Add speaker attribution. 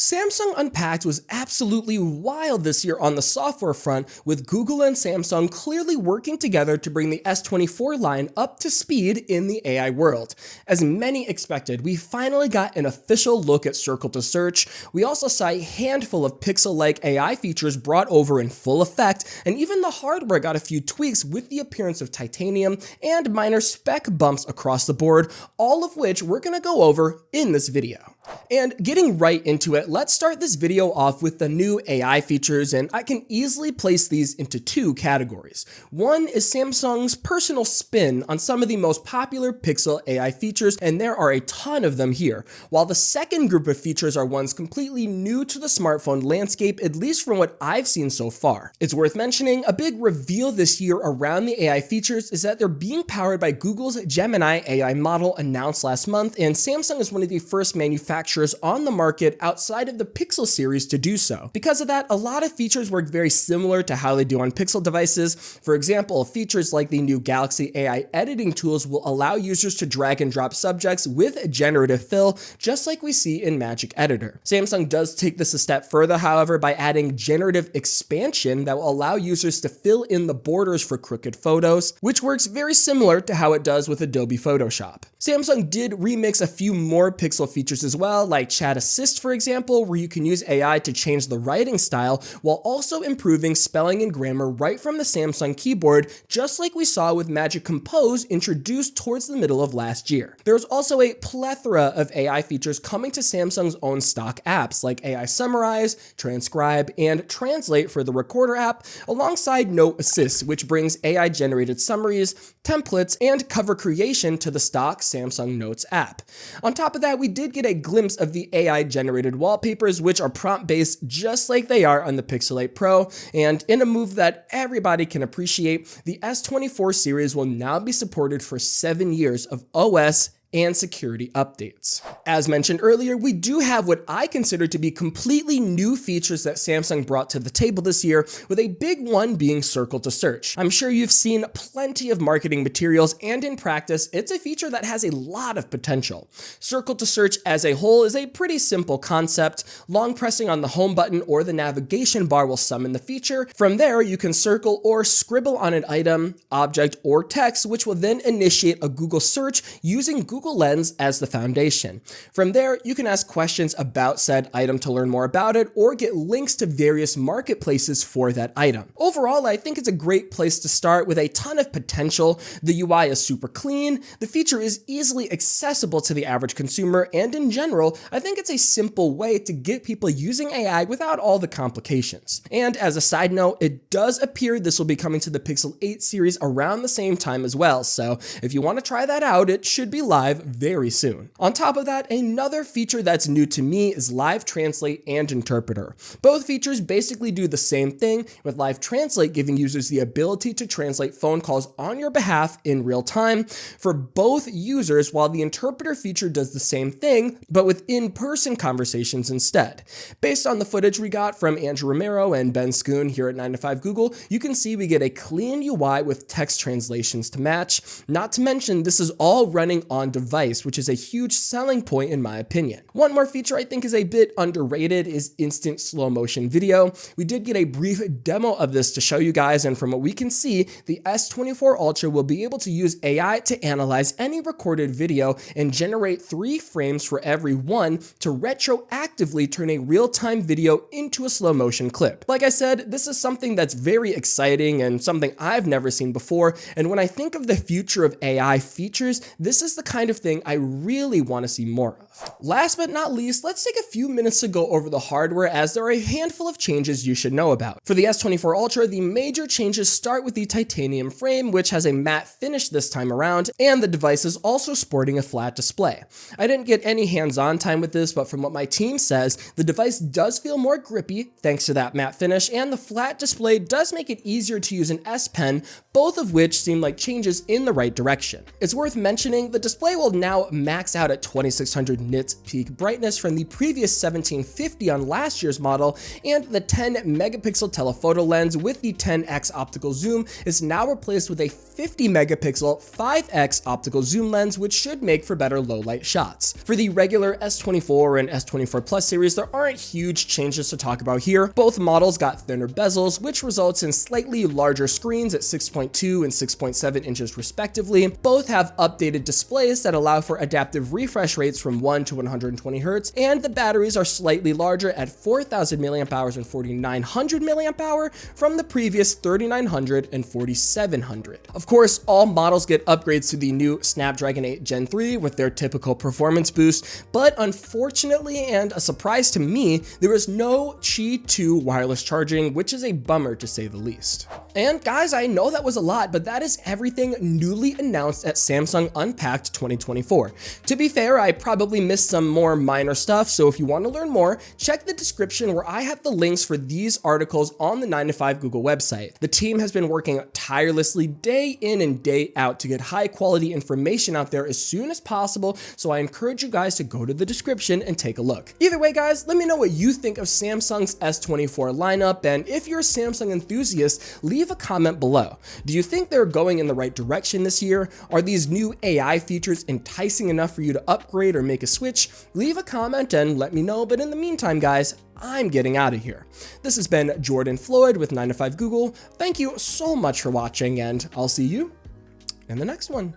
Speaker 1: Samsung Unpacked was absolutely wild this year on the software front, with Google and Samsung clearly working together to bring the S24 line up to speed in the AI world. As many expected, we finally got an official look at Circle to Search. We also saw a handful of Pixel-like AI features brought over in full effect, and even the hardware got a few tweaks with the appearance of titanium and minor spec bumps across the board, all of which we're going to go over in this video. And getting right into it, let's start this video off with the new AI features, and I can easily place these into two categories. One is Samsung's personal spin on some of the most popular Pixel AI features, and there are a ton of them here, while the second group of features are ones completely new to the smartphone landscape, at least from what I've seen so far. It's worth mentioning, a big reveal this year around the AI features is that they're being powered by Google's Gemini AI model announced last month, and Samsung is one of the first manufacturers on the market outside of the Pixel series to do so. Because of that, a lot of features work very similar to how they do on Pixel devices. For example, features like the new Galaxy AI editing tools will allow users to drag and drop subjects with generative fill, just like we see in Magic Editor. Samsung does take this a step further, however, by adding generative expansion that will allow users to fill in the borders for crooked photos, which works very similar to how it does with Adobe Photoshop. Samsung did remix a few more Pixel features as well, like Chat Assist, for example, where you can use AI to change the writing style while also improving spelling and grammar right from the Samsung keyboard, just like we saw with Magic Compose introduced towards the middle of last year. There's also a plethora of AI features coming to Samsung's own stock apps, like AI Summarize, Transcribe, and Translate for the Recorder app, alongside Note Assist, which brings AI-generated summaries, templates, and cover creation to the stock Samsung Notes app. On top of that, we did get a glimpse of the AI-generated wallpapers, which are prompt-based just like they are on the Pixel 8 Pro, and in a move that everybody can appreciate, the S24 series will now be supported for 7 years of OS and security updates. As mentioned earlier, we do have what I consider to be completely new features that Samsung brought to the table this year, with a big one being Circle to Search. I'm sure you've seen plenty of marketing materials, and in practice, it's a feature that has a lot of potential. Circle to Search as a whole is a pretty simple concept. Long pressing on the home button or the navigation bar will summon the feature. From there, you can circle or scribble on an item, object, or text, which will then initiate a Google search using Google Lens as the foundation. From there, you can ask questions about said item to learn more about it, or get links to various marketplaces for that item. Overall, I think it's a great place to start with a ton of potential. The UI is super clean, the feature is easily accessible to the average consumer, and in general, I think it's a simple way to get people using AI without all the complications. And as a side note, it does appear this will be coming to the Pixel 8 series around the same time as well, so if you want to try that out, it should be live very soon. On top of that, another feature that's new to me is Live Translate and Interpreter. Both features basically do the same thing, with Live Translate giving users the ability to translate phone calls on your behalf in real time for both users, while the Interpreter feature does the same thing, but with in-person conversations instead. Based on the footage we got from Andrew Romero and Ben Schoon here at 9to5 Google, you can see we get a clean UI with text translations to match. Not to mention, this is all running on device, which is a huge selling point in my opinion. One more feature I think is a bit underrated is instant slow motion video. We did get a brief demo of this to show you guys, and from what we can see, the S24 Ultra will be able to use AI to analyze any recorded video and generate 3 frames for every one to retroactively turn a real-time video into a slow motion clip. Like I said, this is something that's very exciting and something I've never seen before, and when I think of the future of AI features, this is the kind of thing I really want to see more of. Last but not least, let's take a few minutes to go over the hardware, as there are a handful of changes you should know about. For the S24 Ultra, the major changes start with the titanium frame, which has a matte finish this time around, and the device is also sporting a flat display. I didn't get any hands-on time with this, but from what my team says, the device does feel more grippy thanks to that matte finish, and the flat display does make it easier to use an S Pen, both of which seem like changes in the right direction. It's worth mentioning the display will now max out at 2600 nits peak brightness from the previous 1750 on last year's model, and the 10 megapixel telephoto lens with the 10x optical zoom is now replaced with a 50 megapixel 5x optical zoom lens, which should make for better low light shots. For the regular S24 and S24 Plus series, there aren't huge changes to talk about here. Both models got thinner bezels, which results in slightly larger screens at 6.2 and 6.7 inches respectively. Both have updated displays that allow for adaptive refresh rates from 1 to 120 Hz, and the batteries are slightly larger at 4,000 mAh and 4,900 mAh from the previous 3,900 and 4,700. Of course, all models get upgrades to the new Snapdragon 8 Gen 3 with their typical performance boost, but unfortunately, and a surprise to me, there is no Qi 2 wireless charging, which is a bummer to say the least. And guys, I know that was a lot, but that is everything newly announced at Samsung Unpacked 2024. To be fair, I probably missed some more minor stuff, so if you want to learn more, check the description where I have the links for these articles on the 9to5 Google website. The team has been working tirelessly day in and day out to get high quality information out there as soon as possible, so I encourage you guys to go to the description and take a look. Either way, guys, let me know what you think of Samsung's S24 lineup, and if you're a Samsung enthusiast, leave a comment below. Do you think they're going in the right direction this year? Are these new AI features enticing enough for you to upgrade or make a switch? Leave a comment and let me know, but in the meantime, guys, I'm getting out of here. This has been Jordan Floyd with 9to5 Google. Thank you so much for watching, and I'll see you in the next one.